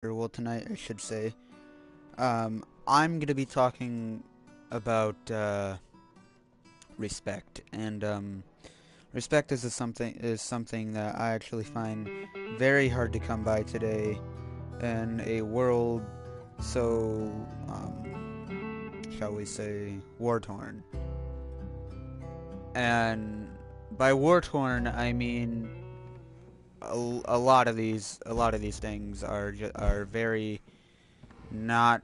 or well, tonight I should say. I'm gonna be talking about respect, and respect is something that I actually find very hard to come by today in a world so shall we say war torn. And by war torn, I mean a lot of these things are very not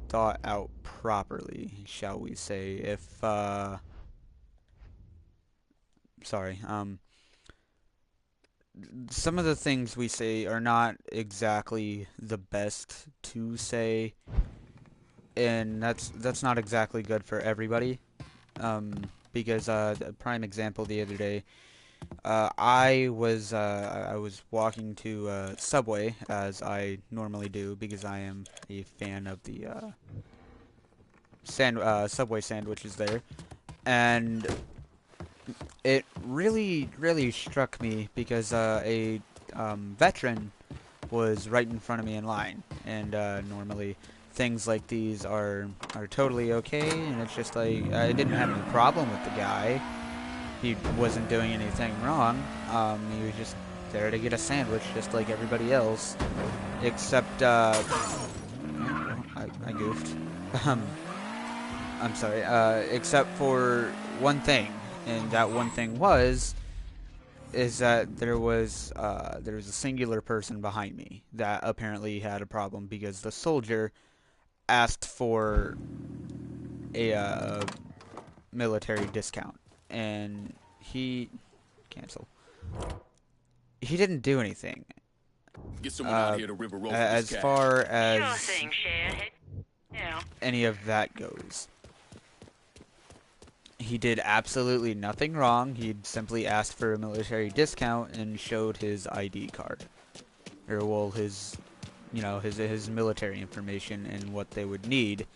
thought out properly, shall we say. If sorry, some of the things we say are not exactly the best to say, and that's not exactly good for everybody. Because a prime example the other day, I was walking to Subway as I normally do because I am a fan of the Subway sandwiches there, and it really struck me because a veteran was right in front of me in line, and normally things like these are totally okay, and it's just like I didn't have any problem with the guy. He wasn't doing anything wrong. He was just there to get a sandwich, just like everybody else, except I goofed. Um, I'm sorry. Except for one thing, and that one thing is that there was a singular person behind me that apparently had a problem because the soldier asked for a military discount, and he cancel. He didn't do anything. Get someone out here to rip a roll for this As cash. far Sure as thing, Shad. Yeah. any of that goes. He did absolutely nothing wrong. He simply asked for a military discount and showed his ID card. Or, well, his military information and what they would need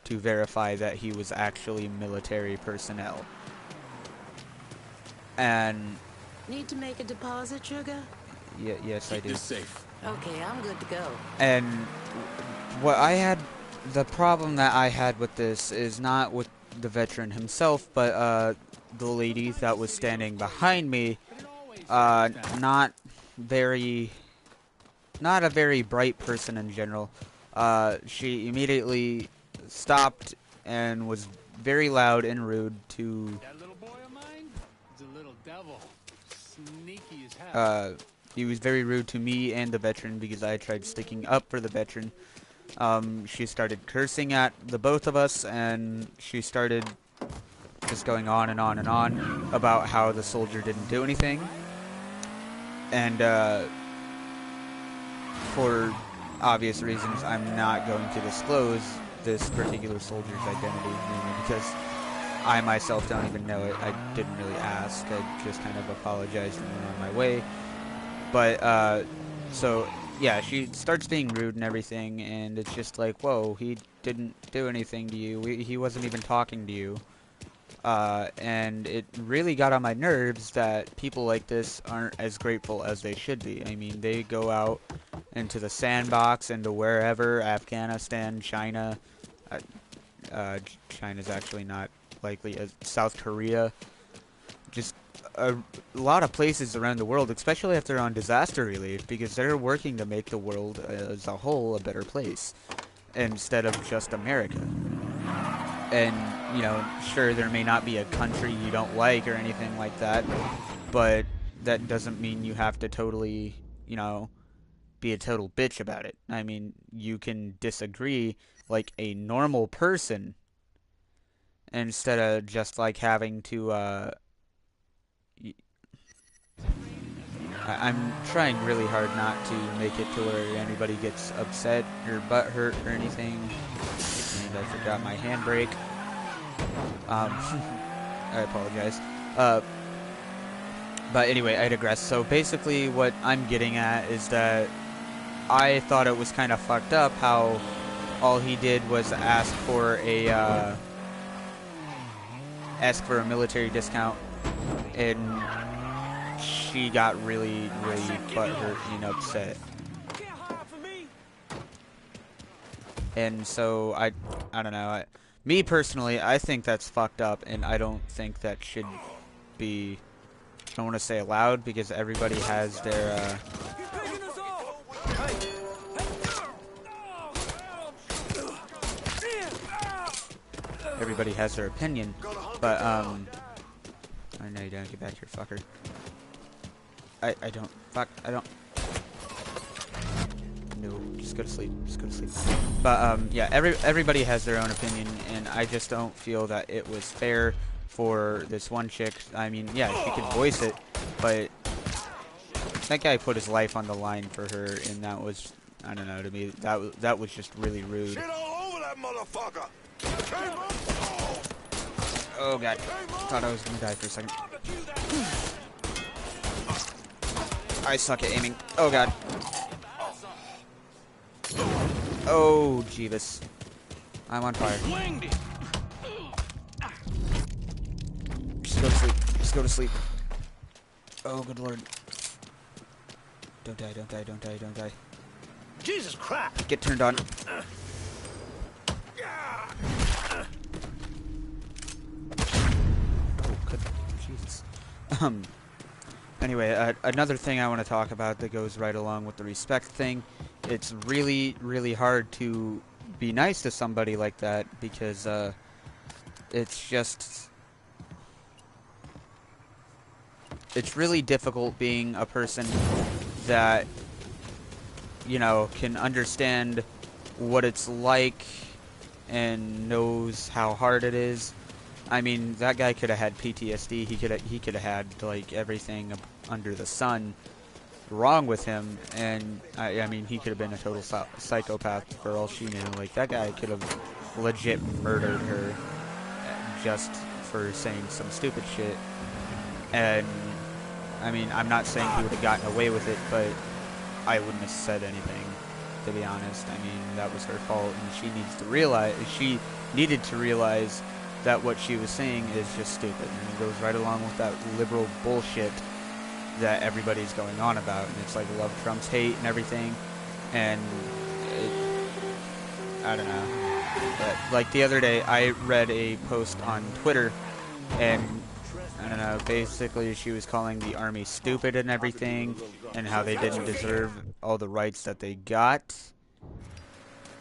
to verify that he was actually military personnel. And, Need to make a deposit, Sugar? yes, I Keep do. this safe. Okay, I'm good to go. And what I had, the problem that I had with this is not with the veteran himself, but the lady that was standing behind me. Not very, not a very bright person in general. She immediately stopped and was very loud and rude to. That little boy of mine is a little devil. Sneaky as hell. He was very rude to me and the veteran because I tried sticking up for the veteran. She started cursing at the both of us, and she started just going on and on and on about how the soldier didn't do anything. And for obvious reasons, I'm not going to disclose this particular soldier's identity, mainly because I myself don't even know it. I didn't really ask. I just kind of apologized and went on my way. But, so, yeah, she starts being rude and everything, and it's just like, whoa, he didn't do anything to you. He wasn't even talking to you. And it really got on my nerves that people like this aren't as grateful as they should be. I mean, they go out into the sandbox, into wherever, Afghanistan, China. China's actually not likely, South Korea. Just a lot of places around the world, especially if they're on disaster relief, because they're working to make the world as a whole a better place instead of just America. And, sure, there may not be a country you don't like or anything like that, but that doesn't mean you have to totally, be a total bitch about it. I mean, you can disagree like a normal person instead of just like having to, I'm trying really hard not to make it to where anybody gets upset or butthurt or anything. And I forgot my handbrake. I apologize. But anyway, I digress. So basically what I'm getting at is that I thought it was kind of fucked up how all he did was ask for a military discount, and she got really butthurt and upset. And so I don't know. Me personally, I think that's fucked up, and I don't think that should be. I don't want to say allowed because everybody has their. Everybody has their opinion, but I know you don't get back here, fucker. I don't. Fuck. I don't. No, just go to sleep. Just go to sleep. But yeah, everybody has their own opinion, and I just don't feel that it was fair for this one chick. I mean, yeah, she could voice it, but that guy put his life on the line for her, and that was, I don't know, to me that was just really rude. Shit all over that motherfucker. Oh god, thought I was gonna die for a second. I suck at aiming. Oh god. Oh, Jeebus. I'm on fire. Just go to sleep. Just go to sleep. Oh, good lord. Don't die, don't die, don't die, don't die. Jesus Christ! Get turned on. Oh, good. Jesus. Anyway, another thing I want to talk about that goes right along with the respect thing. It's really, really hard to be nice to somebody like that because it's just... It's really difficult being a person that, you know, can understand what it's like and knows how hard it is. I mean, that guy could have had PTSD. He could have had like everything under the sun wrong with him, and I mean, he could have been a total psychopath for all she knew. Like, that guy could have legit murdered her just for saying some stupid shit. And I mean, I'm not saying he would have gotten away with it, but I wouldn't have said anything, to be honest. I mean, that was her fault, and she needed to realize that what she was saying is just stupid, and it goes right along with that liberal bullshit that everybody's going on about, and it's like love trumps hate and everything, and I don't know. But like the other day, I read a post on Twitter, and I don't know, basically she was calling the army stupid and everything, and how they didn't deserve all the rights that they got.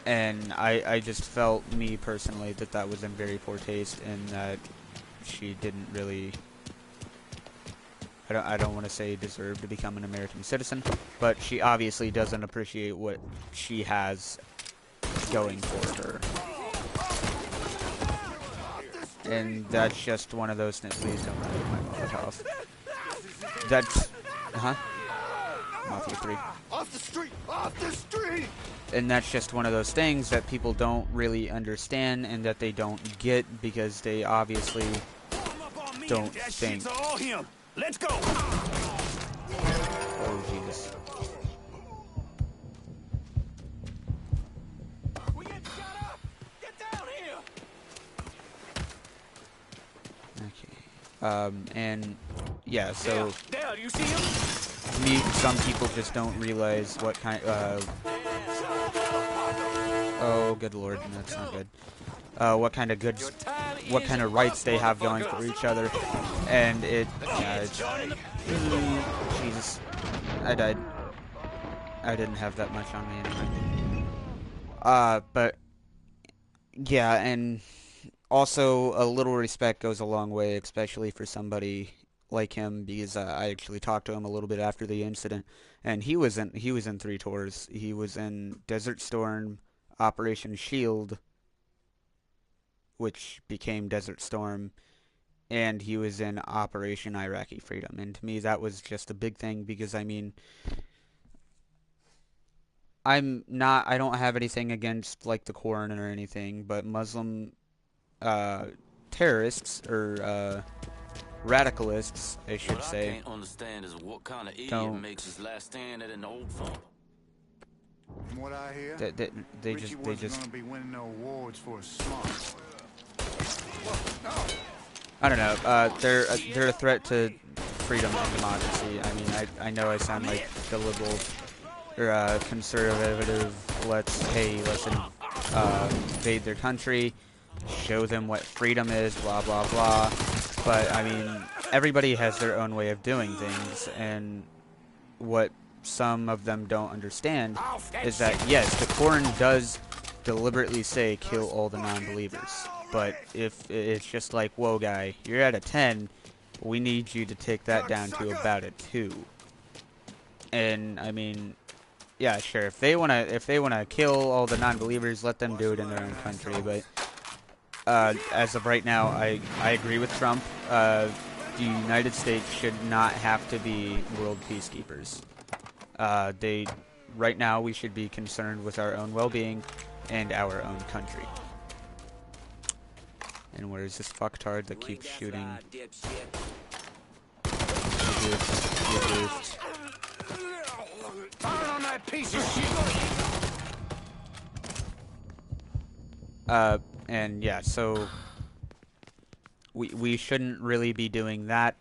And I just felt, me personally, that was in very poor taste, and that she didn't really, I don't want to say deserve to become an American citizen, but she obviously doesn't appreciate what she has going for her. And that's just one of those things. Please don't take my Molotov. That's, Maffia 3. Off the street! Off the street! And that's just one of those things that people don't really understand and that they don't get because they obviously don't think. All him. Let's go! Oh, Jesus. We get shut up! Get down here! Okay. And yeah, so Dale, you see him? some people just don't realize what kind oh, good lord, that's not good. What kind of rights they have going for each other, and it's Jesus, I died. I didn't have that much on me anyway. But yeah, and also a little respect goes a long way, especially for somebody like him, because I actually talked to him a little bit after the incident, and he was in 3 tours. He was in Desert Storm, Operation Shield, which became Desert Storm, and he was in Operation Iraqi Freedom. And to me, that was just a big thing, because I mean, I don't have anything against like the Quran or anything, but Muslim terrorists or radicalists, I should say. I can't understand is what kind of idiot Don't. makes his last stand at an old phone. From what I hear, They Richie just wasn't gonna be winning no awards for his smart. I don't know. They're a threat to freedom and democracy. I mean, I know I sound like the liberal or conservative. Listen, invade their country, show them what freedom is, blah, blah, blah. But, I mean, everybody has their own way of doing things, and what some of them don't understand is that, yes, the Quran does deliberately say kill all the non-believers, but if it's just like, whoa, guy, you're at a 10, we need you to take that down to about a 2. And, I mean, yeah, sure, if they wanna kill all the non-believers, let them do it in their own country, but as of right now, I agree with Trump. The United States should not have to be world peacekeepers. Right now, we should be concerned with our own well-being and our own country. And where is this fucktard that keeps shooting? Fire on that piece of shit! And yeah, so we shouldn't really be doing that,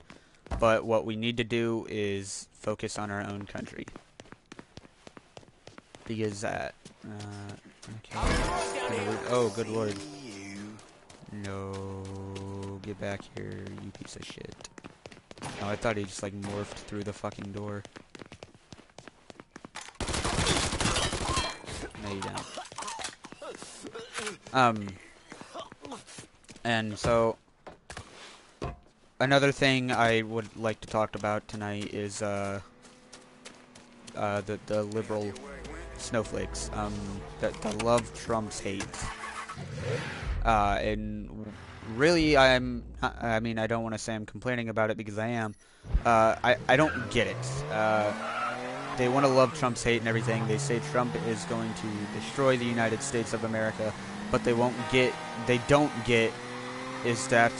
but what we need to do is focus on our own country. Because okay. Oh, good lord. No, get back here, you piece of shit. Oh, I thought he just like morphed through the fucking door. No, you don't. And so another thing I would like to talk about tonight is the liberal snowflakes that love Trump's hate. And really, I mean, I don't want to say I'm complaining about it because I am. I don't get it. They want to love Trump's hate and everything. They say Trump is going to destroy the United States of America, but they don't get is that,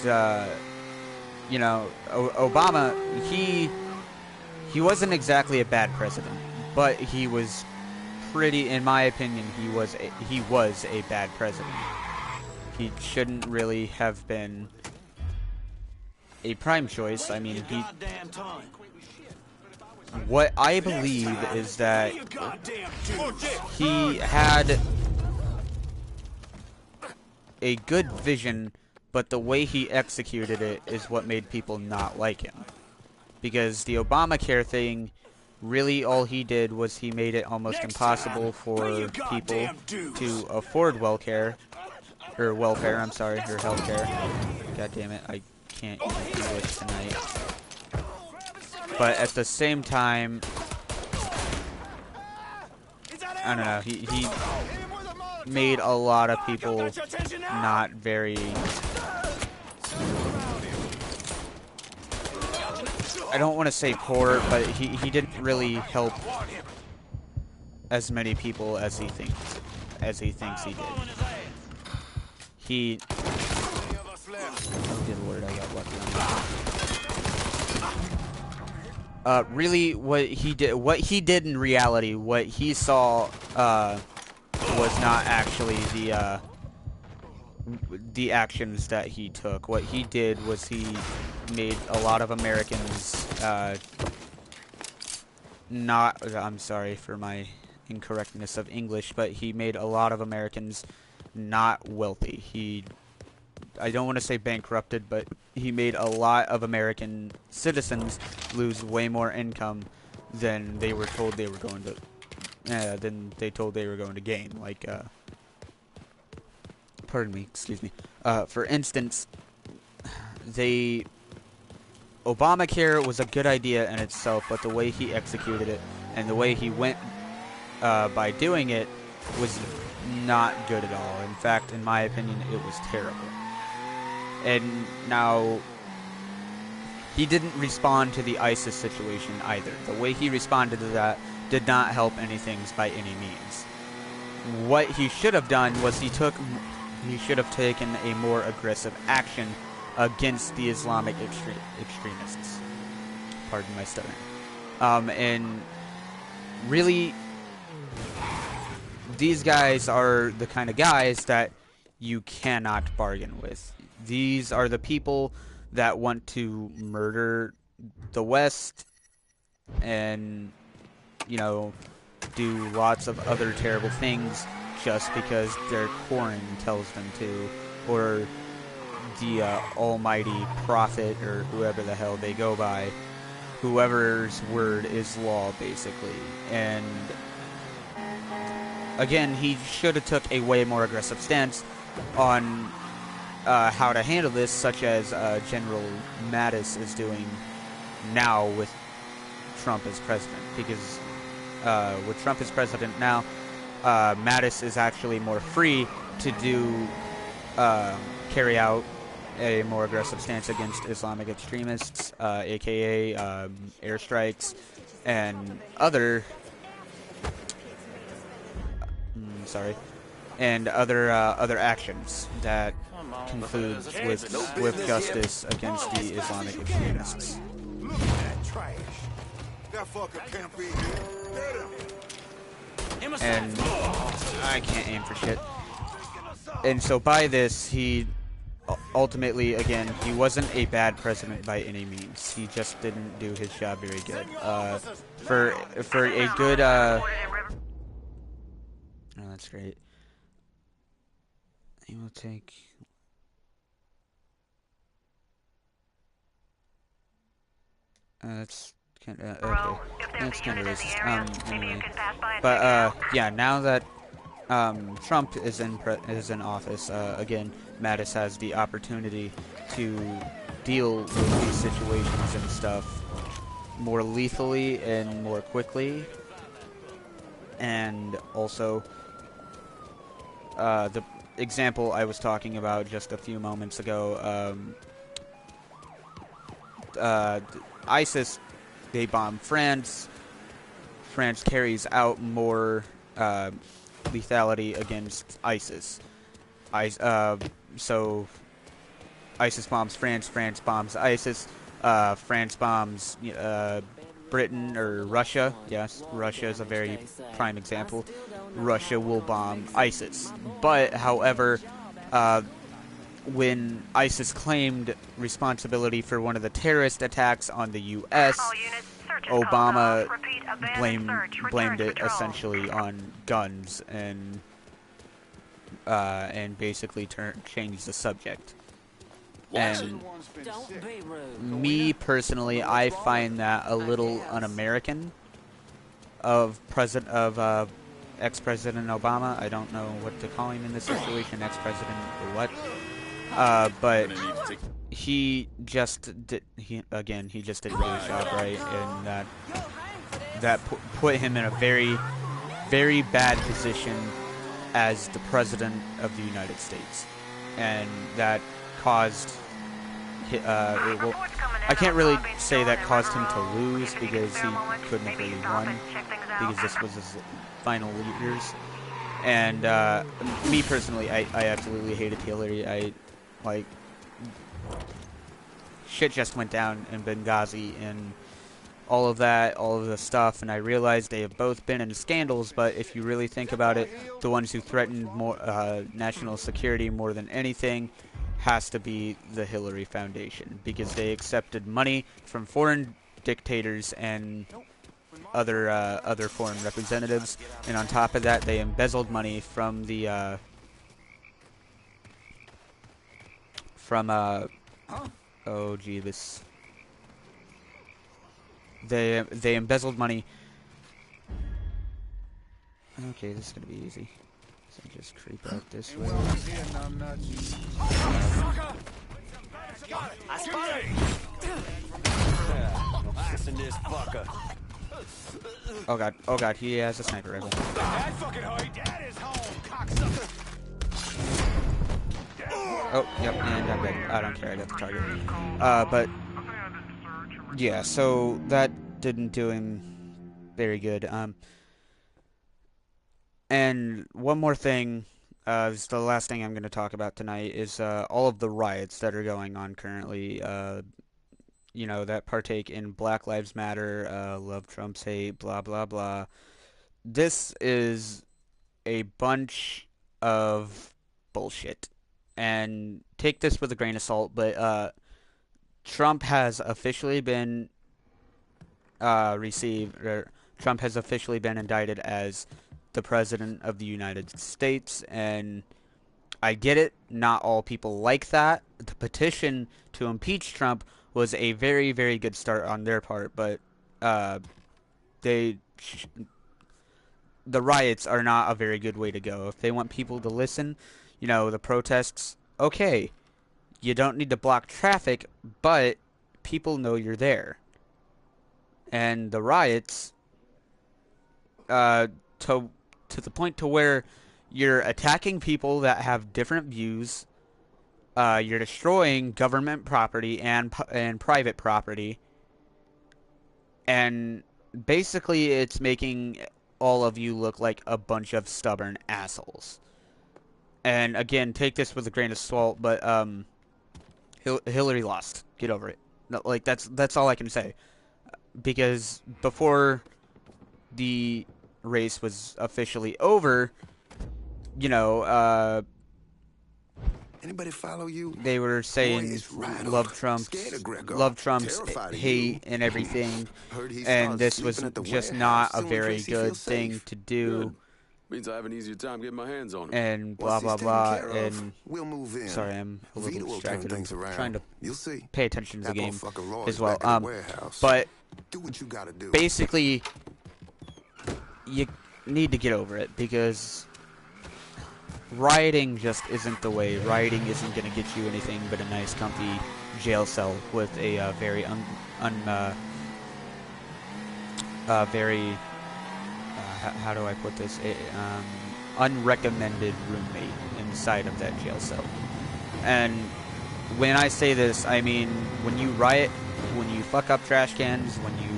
you know, Obama, he wasn't exactly a bad president, but he was pretty, in my opinion, he was a bad president. He shouldn't really have been a prime choice. I mean, what I believe is that he had a good vision, but the way he executed it is what made people not like him. Because the Obamacare thing, really all he did was he made it almost impossible for people to afford welfare, or healthcare. God damn it, I can't even do this tonight. But at the same time, I don't know, he made a lot of people not very... I don't want to say poor, but he didn't really help as many people as he thinks he did. Oh, good lord, I got lucky on that. Really, what he did in reality, what he saw, was not actually the actions that he took. What he did was he made a lot of Americans, I'm sorry for my incorrectness of English, but he made a lot of Americans not wealthy. I don't want to say bankrupted, but he made a lot of American citizens lose way more income than they were told they were going to, gain. Like, pardon me, excuse me. For instance, Obamacare was a good idea in itself, but the way he executed it and the way he went by doing it was not good at all. In fact, in my opinion, it was terrible. And now, he didn't respond to the ISIS situation either. The way he responded to that did not help anything by any means. What he should have done was he should have taken a more aggressive action against the Islamic extremists. Pardon my stuttering. And really, these guys are the kind of guys that you cannot bargain with. These are the people that want to murder the West and, you know, do lots of other terrible things just because their Koran tells them to, or the almighty prophet, or whoever the hell they go by, whoever's word is law, basically. And again, he should have took a way more aggressive stance on how to handle this, such as General Mattis is doing now with Trump as president. Because with Trump as president now, Mattis is actually more free to carry out a more aggressive stance against Islamic extremists, aka airstrikes, and other other actions that conclude with justice against the Islamic extremists. Look at that trash. That fucker can't be here. Get him. And I can't aim for shit. And so by this, he ultimately, again, he wasn't a bad president by any means. He just didn't do his job very good. For a good oh, that's great. He will take. That's kind of okay. That's kind of racist. Anyway, but yeah. Now that Trump is in office, again, Mattis has the opportunity to deal with these situations and stuff more lethally and more quickly, and also the example I was talking about just a few moments ago, ISIS, they bomb France. France carries out more lethality against ISIS. So ISIS bombs France, France bombs ISIS, France bombs Britain or Russia. Yes, Russia is a very prime example. Russia will bomb ISIS. But, however, when ISIS claimed responsibility for one of the terrorist attacks on the U.S., Obama blamed it essentially on guns and basically changed the subject. And me personally, I find that a little un-American of ex-President Obama. I don't know what to call him in this situation, ex-president or what. But he just didn't do his job right, and that put him in a very, very bad position as the president of the United States, and that caused. I can't really say that caused him to lose, because he couldn't have really won, because this was his final years. And me personally, I absolutely hated Hillary. Shit just went down in Benghazi and all of the stuff, and I realized they have both been in scandals, but if you really think about it, the ones who threatened more national security more than anything has to be the Hillary Foundation, because they accepted money from foreign dictators and other foreign representatives, and on top of that, they embezzled money from the oh Jeebus. They embezzled money. Okay, this is gonna be easy. So just creep out this way. I spotted this fucker. Oh god, he has a sniper rifle. That fucking height. That is home, cocksucker. Oh, yep, and I'm dead. I don't care, I got the target. But yeah, so that didn't do him very good. And one more thing, is the last thing I'm going to talk about tonight, is all of the riots that are going on currently, that partake in Black Lives Matter, Love Trump's hate, blah, blah, blah. This is a bunch of bullshit. And take this with a grain of salt, but Trump has officially been Trump has officially been indicted as the President of the United States, and I get it. Not all people like that. The petition to impeach Trump was a very, very good start on their part, but the riots are not a very good way to go. If they want people to listen, the protests, okay, you don't need to block traffic, but people know you're there. And the riots, to the point to where you're attacking people that have different views, you're destroying government property and private property, and basically it's making all of you look like a bunch of stubborn assholes. And again, take this with a grain of salt, but Hillary lost. Get over it. No, like that's all I can say. Because before the race was officially over, Anybody follow you? they were saying Boy, right love on. Trump's Scared of Gregor. hate Terrified of you. and everything, Heard he and started this was sleeping at the just warehouse. not a Still in very case he good feels thing safe. to do. Good. Means I have an easier time getting my hands on him. And blah Once blah he's taken blah. care of, And we'll move in. sorry, I'm a Vito little will turn distracted. things I'm around. trying to You'll see. pay attention to the That game motherfucker Roy's as well. back at the warehouse. But do what you gotta do. basically, you need to get over it, because rioting just isn't the way. Rioting isn't going to get you anything but a nice, comfy jail cell with a very how do I put this? Unrecommended roommate inside of that jail cell. And when I say this, I mean when you riot, when you fuck up trash cans, when you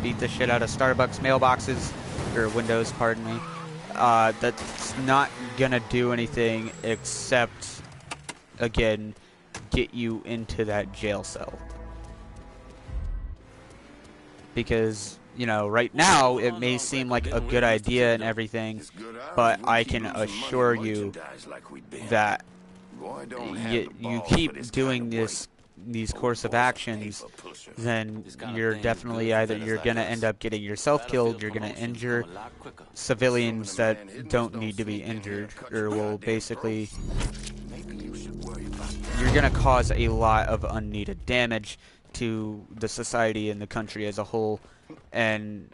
beat the shit out of Starbucks mailboxes, or windows, pardon me, that's not gonna do anything except, again, get you into that jail cell. Because, right now it may seem like a good idea and everything, but I can assure you that you keep doing these course of actions, then you're definitely you're gonna end up getting yourself killed, you're gonna injure civilians that don't need to be injured, or will basically, you're gonna cause a lot of unneeded damage to the society and the country as a whole. And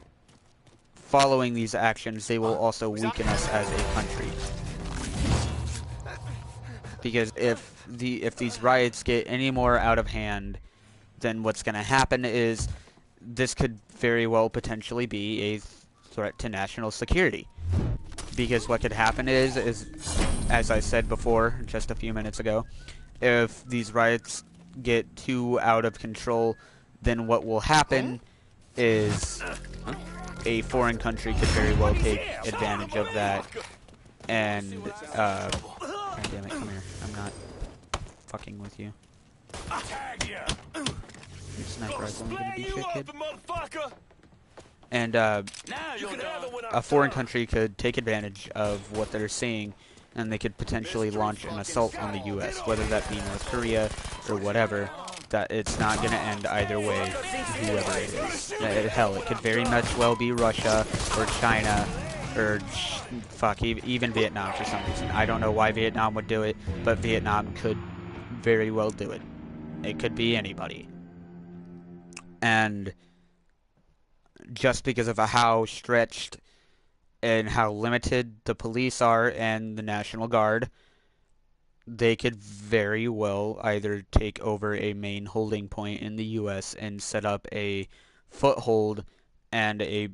following these actions, they will also weaken us as a country. Because if these riots get any more out of hand, then what's going to happen is this could very well potentially be a threat to national security. Because what could happen is as I said before, just a few minutes ago, if these riots get too out of control, then what will happen is a foreign country could very well take advantage of that. And God damn it, come here. I'm not fucking with you. Your sniper rifle ain't gonna do shit, kid. And a foreign country could take advantage of what they're seeing, and they could potentially launch an assault on the U.S., whether that be North Korea or whatever. That it's not going to end either way, whoever it is. Hell, it could very much well be Russia or China or even Vietnam for some reason. I don't know why Vietnam would do it, but Vietnam could very well do it. It could be anybody. And just because of how stretched and how limited the police are and the National Guard, they could very well either take over a main holding point in the U.S. and set up a foothold and a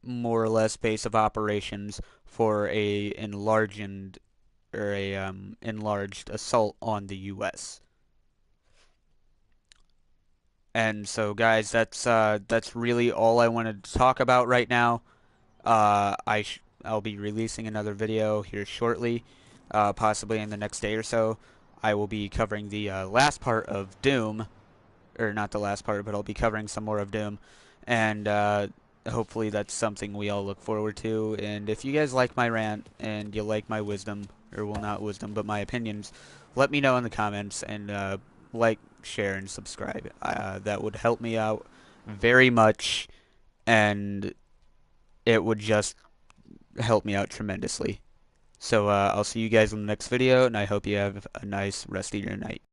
more or less base of operations for a enlarged assault on the U.S. And so, guys, that's really all I wanted to talk about right now. I'll be releasing another video here shortly, possibly in the next day or so. I will be covering the last part of Doom, or not the last part, but I'll be covering some more of Doom, and hopefully that's something we all look forward to. And if you guys like my rant and you like my wisdom, or well, not wisdom, but my opinions, let me know in the comments, and like, share, and subscribe. That would help me out very much, and it would just helped me out tremendously. So I'll see you guys in the next video, and I hope you have a nice rest of your night.